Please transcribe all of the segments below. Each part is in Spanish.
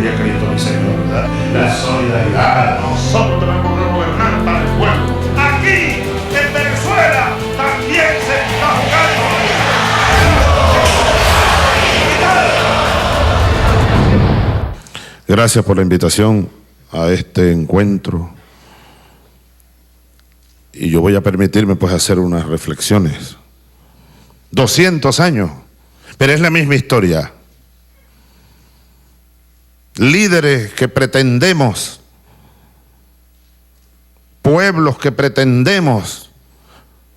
tendría Cristo mi Señor, ¿verdad? La solidaridad. Nosotros tenemos que gobernar para el pueblo. Aquí, en Venezuela, también se está jugando. Gracias por la invitación a este encuentro. Y yo voy a permitirme pues hacer unas reflexiones. 200 años, pero es la misma historia. Líderes que pretendemos, pueblos que pretendemos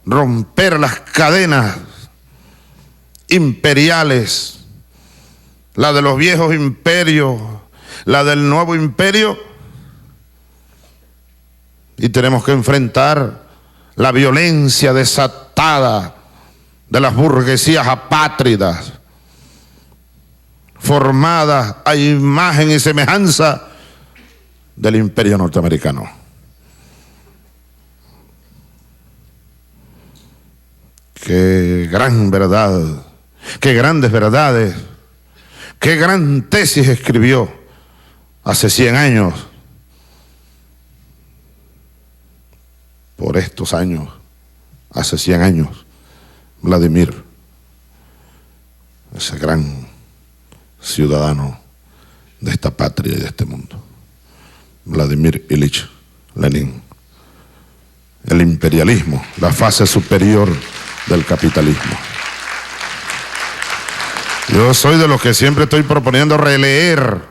romper las cadenas imperiales, la de los viejos imperios, la del nuevo imperio, y tenemos que enfrentar la violencia desatada de las burguesías apátridas, formadas a imagen y semejanza del imperio norteamericano. Qué gran verdad, qué grandes verdades, qué gran tesis escribió hace 100 años, por estos años, hace 100 años, Vladimir, ese gran ciudadano de esta patria y de este mundo, Vladimir Ilich Lenin. El imperialismo, la fase superior del capitalismo. Yo soy de los que siempre estoy proponiendo releer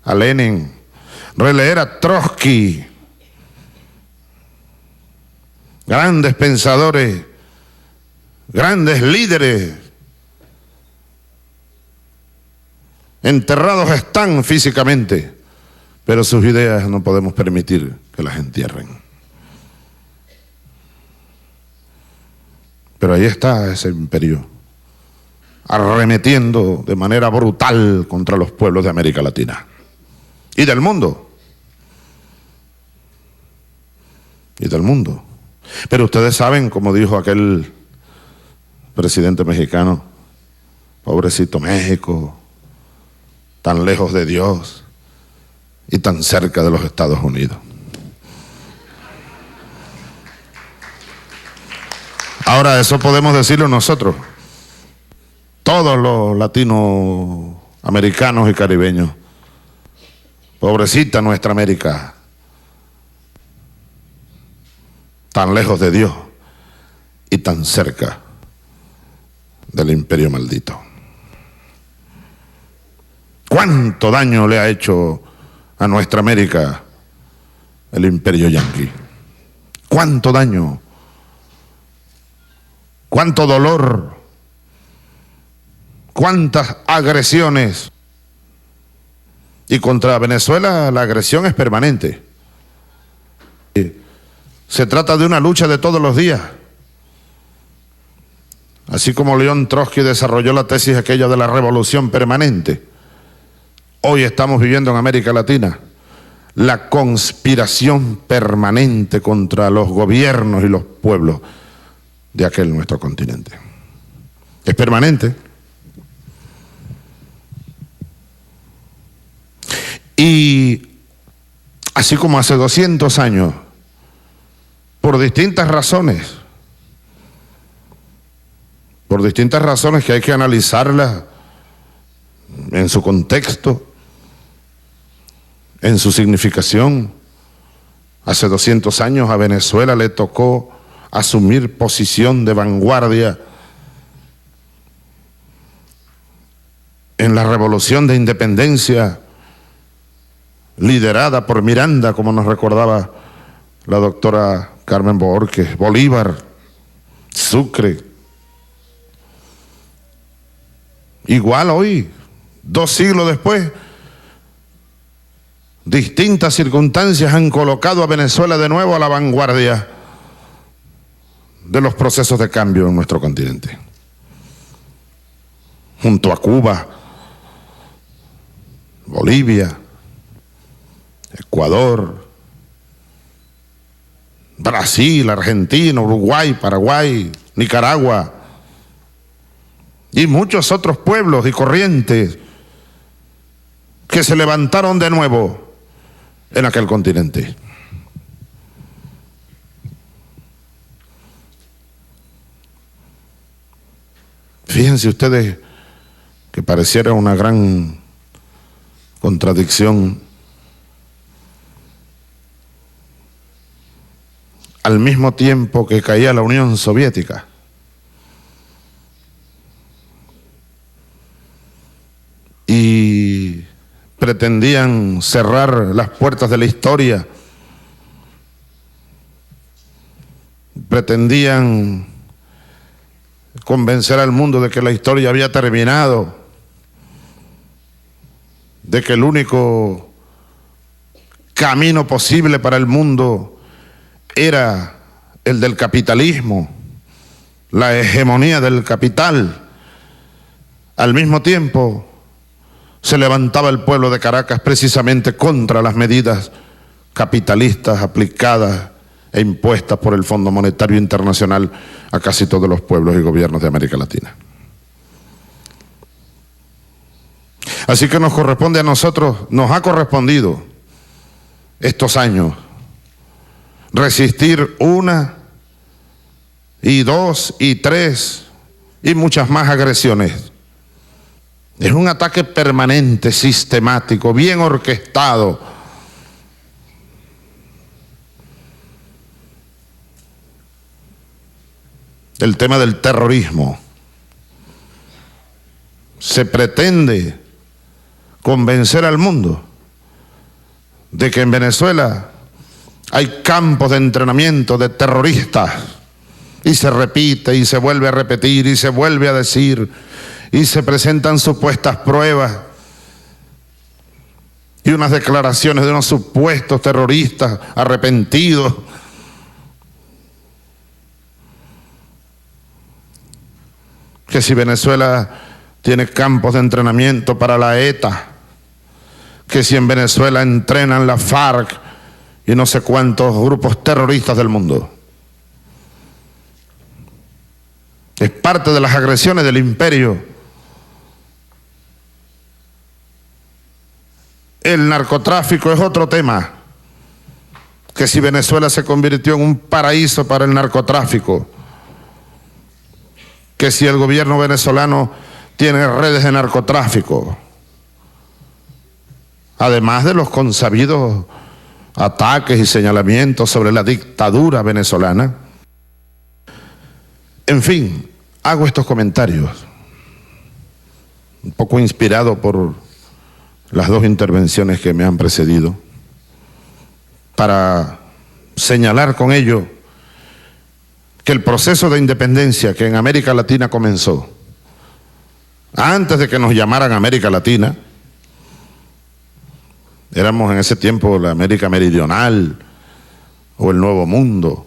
a Lenin, releer a Trotsky, grandes pensadores, grandes líderes, enterrados están físicamente, pero sus ideas no podemos permitir que las entierren. Pero ahí está ese imperio, arremetiendo de manera brutal contra los pueblos de América Latina y del mundo. Y del mundo. Pero ustedes saben, como dijo aquel presidente mexicano, pobrecito México, tan lejos de Dios y tan cerca de los Estados Unidos. Ahora, eso podemos decirlo nosotros, todos los latinoamericanos y caribeños. Pobrecita nuestra América, tan lejos de Dios y tan cerca del imperio maldito. ¿Cuánto daño le ha hecho a nuestra América el imperio yanqui? ¿Cuánto daño? ¿Cuánto dolor? ¿Cuántas agresiones? Y contra Venezuela la agresión es permanente. Se trata de una lucha de todos los días. Así como León Trotsky desarrolló la tesis aquella de la revolución permanente, hoy estamos viviendo en América Latina la conspiración permanente contra los gobiernos y los pueblos de aquel nuestro continente. Es permanente. Y así como hace 200 años, por distintas razones que hay que analizarlas en su contexto, en su significación. Hace 200 años a Venezuela le tocó asumir posición de vanguardia en la revolución de independencia liderada por Miranda, como nos recordaba la doctora Carmen Borges, Bolívar, Sucre. Igual hoy, 2 siglos después, distintas circunstancias han colocado a Venezuela de nuevo a la vanguardia de los procesos de cambio en nuestro continente. Junto a Cuba, Bolivia, Ecuador, Brasil, Argentina, Uruguay, Paraguay, Nicaragua y muchos otros pueblos y corrientes que se levantaron de nuevo en aquel continente. Fíjense ustedes que pareciera una gran contradicción. Al mismo tiempo que caía la Unión Soviética, y pretendían cerrar las puertas de la historia, pretendían convencer al mundo de que la historia había terminado, de que el único camino posible para el mundo era el del capitalismo, la hegemonía del capital. Al mismo tiempo se levantaba el pueblo de Caracas precisamente contra las medidas capitalistas aplicadas e impuestas por el Fondo Monetario Internacional a casi todos los pueblos y gobiernos de América Latina. Así que nos corresponde a nosotros, nos ha correspondido estos años resistir una y dos y tres y muchas más agresiones. Es un ataque permanente, sistemático, bien orquestado. El tema del terrorismo. Se pretende convencer al mundo de que en Venezuela hay campos de entrenamiento de terroristas, y se repite y se vuelve a repetir y se vuelve a decir, y se presentan supuestas pruebas y unas declaraciones de unos supuestos terroristas arrepentidos. Que si Venezuela tiene campos de entrenamiento para la ETA, que si en Venezuela entrenan la FARC y no sé cuántos grupos terroristas del mundo. Es parte de las agresiones del imperio. El narcotráfico es otro tema, que si Venezuela se convirtió en un paraíso para el narcotráfico, que si el gobierno venezolano tiene redes de narcotráfico, además de los consabidos ataques y señalamientos sobre la dictadura venezolana. En fin, hago estos comentarios, un poco inspirado por las dos intervenciones que me han precedido, para señalar con ello que el proceso de independencia que en América Latina comenzó, antes de que nos llamaran América Latina, éramos en ese tiempo la América Meridional, o el Nuevo Mundo,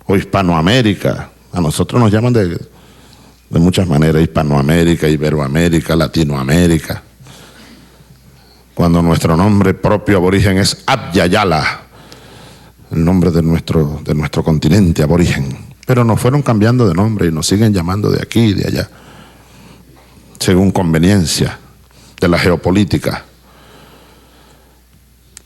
o Hispanoamérica. A nosotros nos llaman de muchas maneras: Hispanoamérica, Iberoamérica, Latinoamérica. Cuando nuestro nombre propio aborigen es Abyayala, el nombre de nuestro continente aborigen. Pero nos fueron cambiando de nombre y nos siguen llamando de aquí y de allá, según conveniencia de la geopolítica.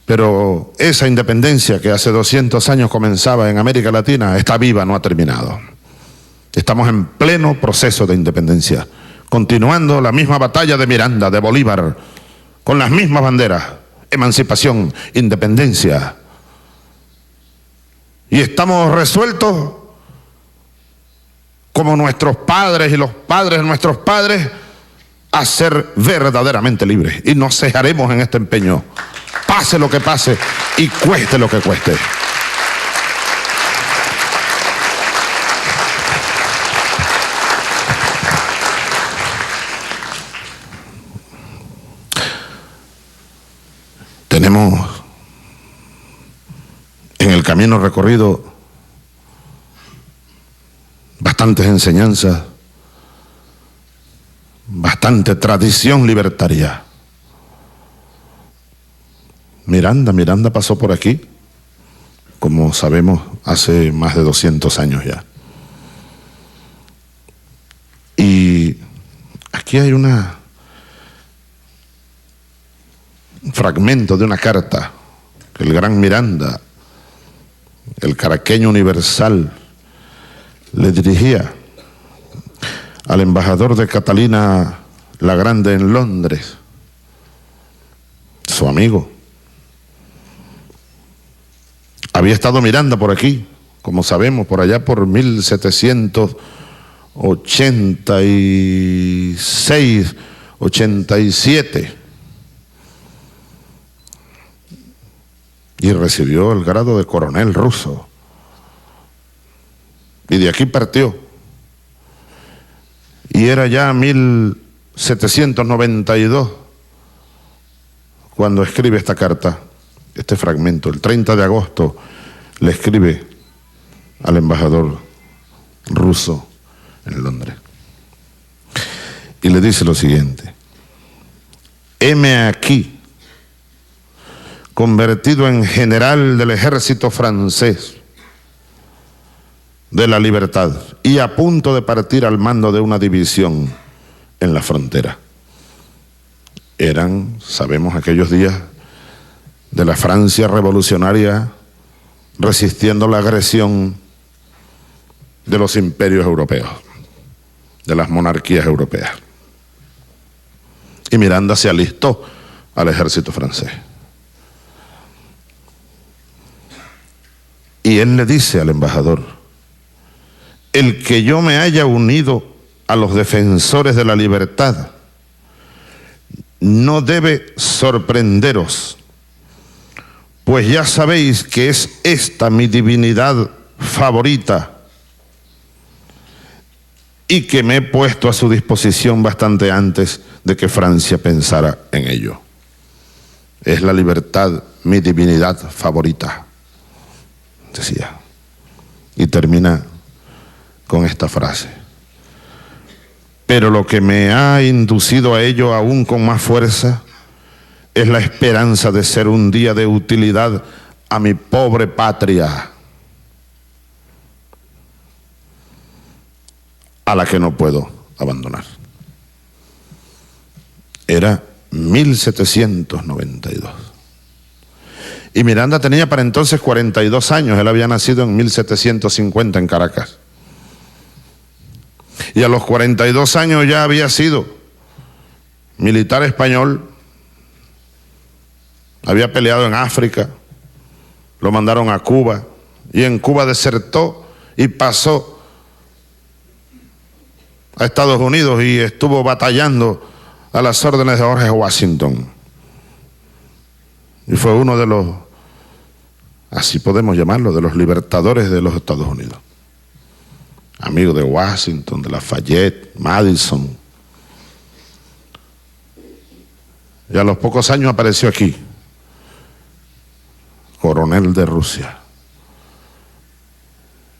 Pero esa independencia que hace 200 años comenzaba en América Latina está viva, no ha terminado. Estamos en pleno proceso de independencia, continuando la misma batalla de Miranda, de Bolívar, con las mismas banderas: emancipación, independencia. Y estamos resueltos, como nuestros padres y los padres de nuestros padres, a ser verdaderamente libres. Y nos cejaremos en este empeño, pase lo que pase y cueste lo que cueste. Tenemos en el camino recorrido bastantes enseñanzas, bastante tradición libertaria. Miranda pasó por aquí, como sabemos, hace más de 200 años ya. Y aquí hay una fragmento de una carta que el gran Miranda, el caraqueño universal, le dirigía al embajador de Catalina la Grande en Londres, su amigo. Había estado Miranda por aquí, como sabemos, por allá por 1786, 87, y recibió el grado de coronel ruso. Y de aquí partió. Y era ya 1792 cuando escribe esta carta, este fragmento. El 30 de agosto le escribe al embajador ruso en Londres. Y le dice lo siguiente: heme aquí, convertido en general del ejército francés de la libertad y a punto de partir al mando de una división en la frontera. Eran, sabemos, aquellos días de la Francia revolucionaria resistiendo la agresión de los imperios europeos, de las monarquías europeas. Y Miranda se alistó al ejército francés. Y él le dice al embajador: el que yo me haya unido a los defensores de la libertad no debe sorprenderos, pues ya sabéis que es esta mi divinidad favorita y que me he puesto a su disposición bastante antes de que Francia pensara en ello. Es la libertad mi divinidad favorita, decía. Y termina con esta frase: pero lo que me ha inducido a ello aún con más fuerza es la esperanza de ser un día de utilidad a mi pobre patria, a la que no puedo abandonar. Era 1792. Y Miranda tenía para entonces 42 años, él había nacido en 1750 en Caracas. Y a los 42 años ya había sido militar español, había peleado en África, lo mandaron a Cuba, y en Cuba desertó y pasó a Estados Unidos y estuvo batallando a las órdenes de George Washington. Y fue uno de los, así podemos llamarlo, de los libertadores de los Estados Unidos. Amigo de Washington, de Lafayette, Madison. Y a los pocos años apareció aquí, coronel de Rusia.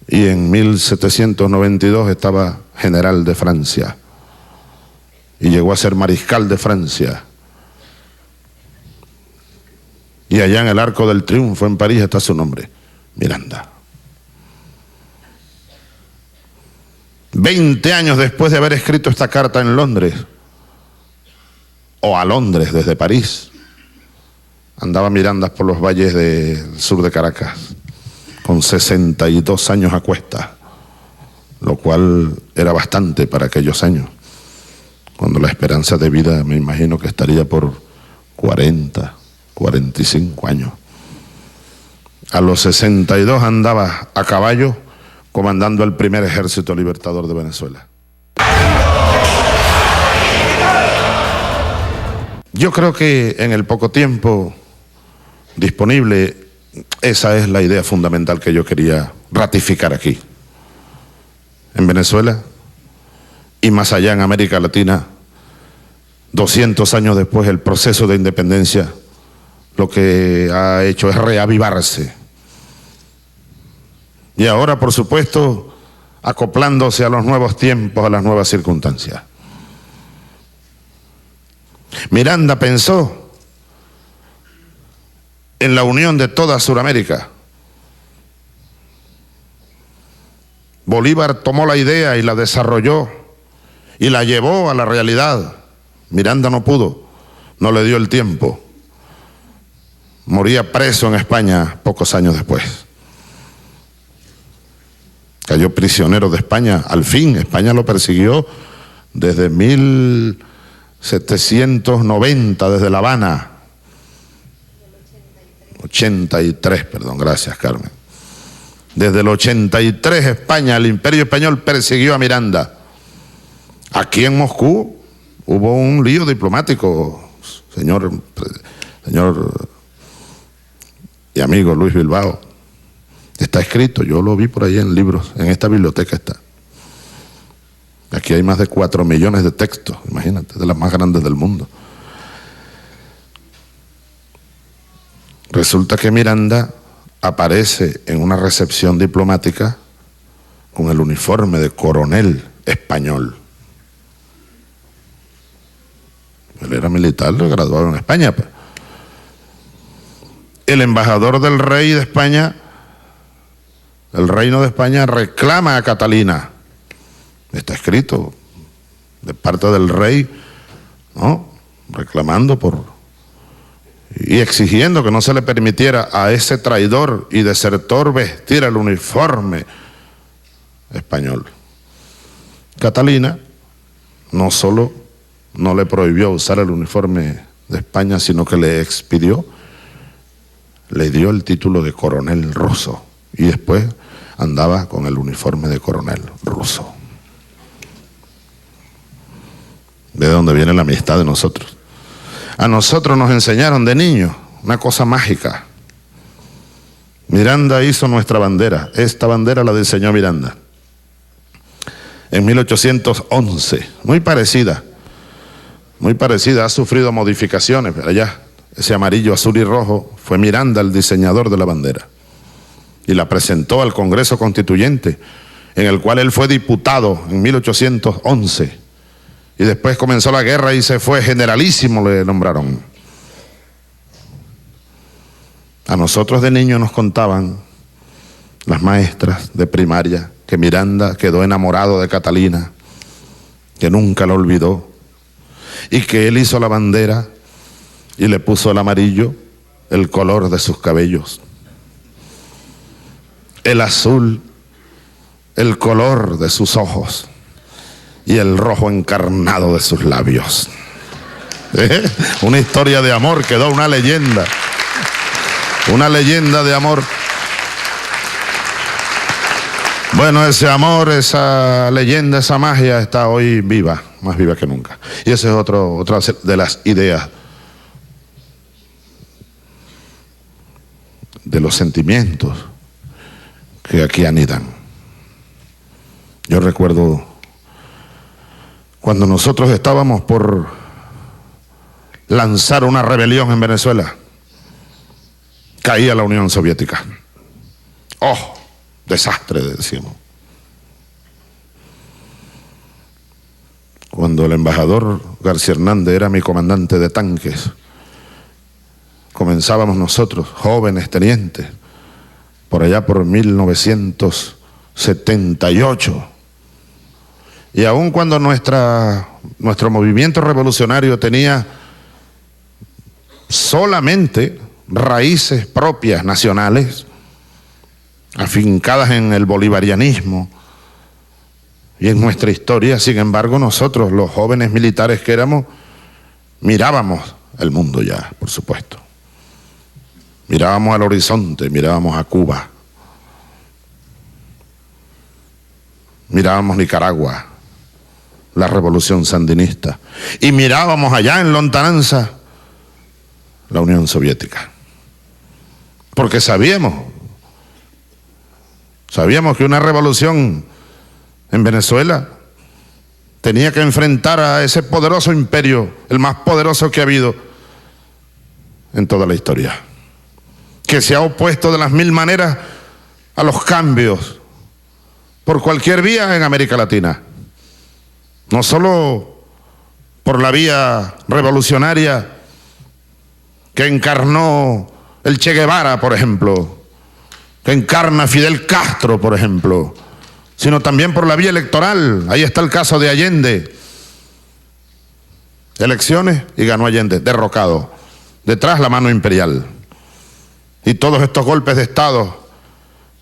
Y en 1792 estaba general de Francia. Y llegó a ser mariscal de Francia. Y allá en el Arco del Triunfo, en París, está su nombre: Miranda. 20 años después de haber escrito esta carta en Londres, o a Londres desde París, andaba Miranda por los valles del sur de Caracas, con 62 años a cuestas, lo cual era bastante para aquellos años, cuando la esperanza de vida me imagino que estaría por 40, 45 años. A los 62 andaba a caballo comandando el primer ejército libertador de Venezuela. Yo creo que en el poco tiempo disponible, esa es la idea fundamental que yo quería ratificar aquí. En Venezuela y más allá en América Latina, 200 años después, el proceso de independencia lo que ha hecho es reavivarse. Y ahora, por supuesto, acoplándose a los nuevos tiempos, a las nuevas circunstancias. Miranda pensó en la unión de toda Sudamérica. Bolívar tomó la idea y la desarrolló y la llevó a la realidad. Miranda no pudo, no le dio el tiempo. moría preso en España pocos años después. Cayó prisionero de España. Al fin, España lo persiguió desde 1790, desde La Habana. 83, perdón, gracias Carmen. Desde el 83 España, el Imperio Español persiguió a Miranda. Aquí en Moscú hubo un lío diplomático, señor y amigo Luis Bilbao. Está escrito, yo lo vi por ahí en libros, en esta biblioteca está. Aquí hay más de 4 millones de textos, imagínate, de las más grandes del mundo. Resulta que Miranda aparece en una recepción diplomática con el uniforme de coronel español. Él era militar, graduado en España. El embajador del rey de España, el reino de España, reclama a Catalina. Está escrito de parte del rey, ¿no? Reclamando y exigiendo que no se le permitiera a ese traidor y desertor vestir el uniforme español. Catalina no solo no le prohibió usar el uniforme de España, sino que le expidió, le dio el título de coronel ruso y después andaba con el uniforme de coronel ruso. ¿De dónde viene la amistad de nosotros? A nosotros nos enseñaron de niños una cosa mágica. Miranda hizo nuestra bandera. Esta bandera la diseñó Miranda en 1811, muy parecida, ha sufrido modificaciones, pero ya ese amarillo, azul y rojo fue Miranda el diseñador de la bandera y la presentó al Congreso Constituyente, en el cual él fue diputado en 1811 y después comenzó la guerra y se fue generalísimo, le nombraron. A nosotros de niños nos contaban las maestras de primaria que Miranda quedó enamorado de Catalina, que nunca la olvidó, y que él hizo la bandera y le puso el amarillo, el color de sus cabellos, el azul, el color de sus ojos, y el rojo encarnado de sus labios. Una historia de amor, quedó una leyenda de amor. Bueno, ese amor, esa leyenda, esa magia está hoy viva, más viva que nunca. Y esa es otra de las ideas, de los sentimientos que aquí anidan. Yo recuerdo cuando nosotros estábamos por lanzar una rebelión en Venezuela, caía la Unión Soviética. ¡Oh! Desastre, decíamos. Cuando el embajador García Hernández era mi comandante de tanques, comenzábamos nosotros, jóvenes tenientes, por allá por 1978. Y aun cuando nuestro movimiento revolucionario tenía solamente raíces propias nacionales, afincadas en el bolivarianismo y en nuestra historia, sin embargo, nosotros, los jóvenes militares que éramos, mirábamos el mundo ya, por supuesto. Mirábamos al horizonte, mirábamos a Cuba, mirábamos Nicaragua, la revolución sandinista, y mirábamos allá en lontananza la Unión Soviética, porque sabíamos que una revolución en Venezuela tenía que enfrentar a ese poderoso imperio, el más poderoso que ha habido en toda la historia, que se ha opuesto de las mil maneras a los cambios por cualquier vía en América Latina. No solo por la vía revolucionaria que encarnó el Che Guevara, por ejemplo, que encarna Fidel Castro, por ejemplo, sino también por la vía electoral. Ahí está el caso de Allende. Elecciones y ganó Allende, derrocado. Detrás la mano imperial. Y todos estos golpes de Estado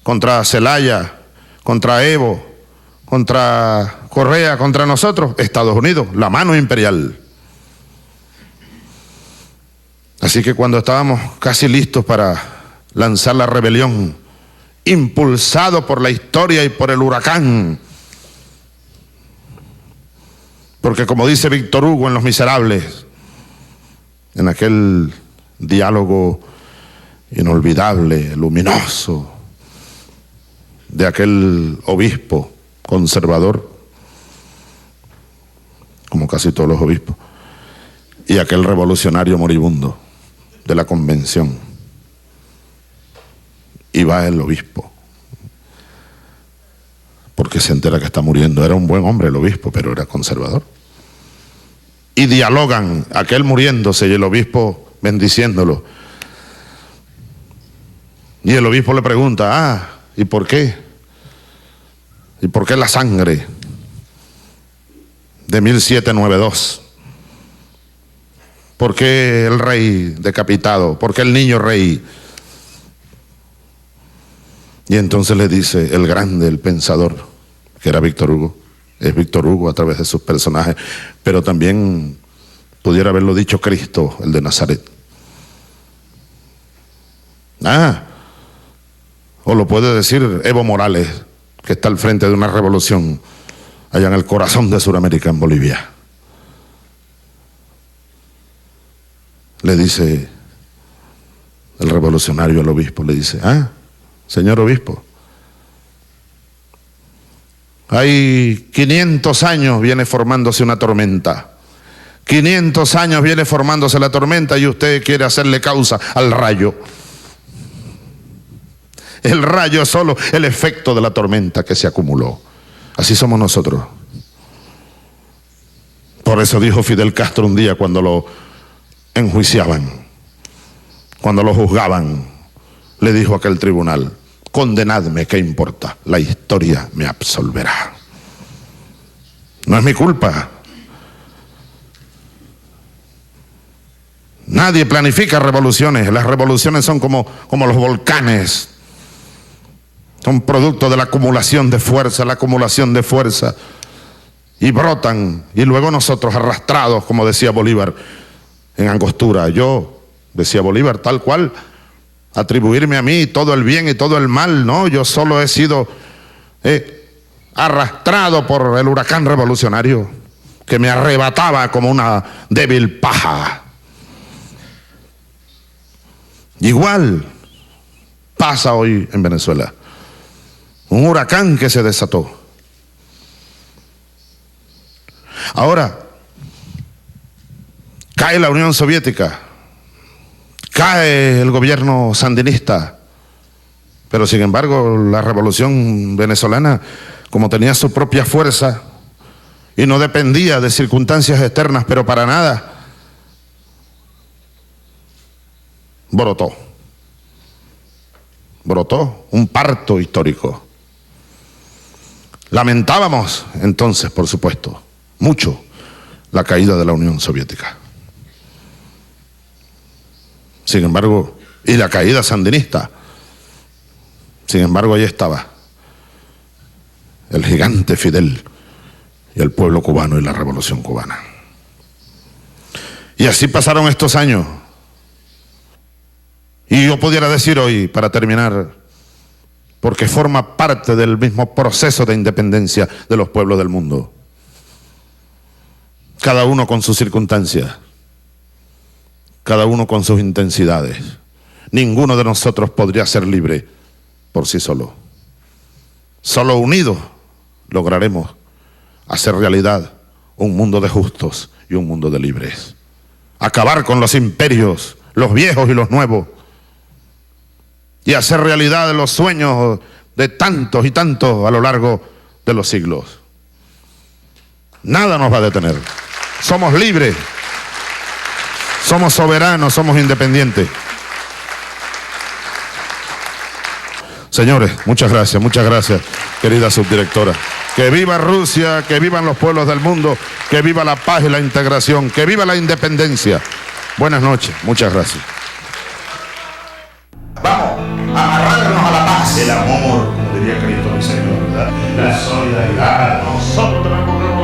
contra Zelaya, contra Evo, contra Correa, contra nosotros, Estados Unidos, la mano imperial. Así que cuando estábamos casi listos para lanzar la rebelión, impulsado por la historia y por el huracán, porque como dice Víctor Hugo en Los Miserables, en aquel diálogo inolvidable, luminoso, de aquel obispo conservador, como casi todos los obispos, y aquel revolucionario moribundo de la convención. Y va el obispo, porque se entera que está muriendo. Era un buen hombre el obispo, pero era conservador. Y dialogan, aquel muriéndose y el obispo bendiciéndolo. Y el obispo le pregunta, ¿y por qué? ¿Y por qué la sangre de 1792? ¿Por qué el rey decapitado? ¿Por qué el niño rey? Y entonces le dice el grande, el pensador, que era Víctor Hugo, es Víctor Hugo a través de sus personajes, pero también pudiera haberlo dicho Cristo, el de Nazaret. O lo puede decir Evo Morales, que está al frente de una revolución allá en el corazón de Sudamérica, en Bolivia. Le dice el revolucionario al obispo, le dice, señor obispo, hay 500 años viene formándose una tormenta. 500 años viene formándose la tormenta y usted quiere hacerle causa al rayo. El rayo es solo el efecto de la tormenta que se acumuló. Así somos nosotros. Por eso dijo Fidel Castro un día cuando lo enjuiciaban, cuando lo juzgaban, le dijo a aquel tribunal, condenadme, ¿qué importa? La historia me absolverá. No es mi culpa. Nadie planifica revoluciones. Las revoluciones son como los volcanes. Son producto de la acumulación de fuerza, y brotan, y luego nosotros arrastrados, como decía Bolívar, en Angostura. Yo, decía Bolívar, tal cual, atribuirme a mí todo el bien y todo el mal, no, yo solo he sido arrastrado por el huracán revolucionario que me arrebataba como una débil paja. Igual pasa hoy en Venezuela. Un huracán que se desató. Ahora, cae la Unión Soviética, cae el gobierno sandinista, pero sin embargo la revolución venezolana, como tenía su propia fuerza y no dependía de circunstancias externas, pero para nada, brotó un parto histórico. Lamentábamos entonces, por supuesto, mucho la caída de la Unión Soviética. Sin embargo, y la caída sandinista, sin embargo, ahí estaba el gigante Fidel y el pueblo cubano y la revolución cubana. Y así pasaron estos años. Y yo pudiera decir hoy, para terminar, porque forma parte del mismo proceso de independencia de los pueblos del mundo, cada uno con sus circunstancias, cada uno con sus intensidades. Ninguno de nosotros podría ser libre por sí solo. Solo unidos lograremos hacer realidad un mundo de justos y un mundo de libres. Acabar con los imperios, los viejos y los nuevos, y hacer realidad los sueños de tantos y tantos a lo largo de los siglos. Nada nos va a detener. Somos libres, somos soberanos, somos independientes. Señores, muchas gracias, querida subdirectora. Que viva Rusia, que vivan los pueblos del mundo, que viva la paz y la integración, que viva la independencia. Buenas noches, muchas gracias. Vamos. el amor, como diría Cristo mi Señor, ¿verdad? La solidaridad. Nosotros tenemos que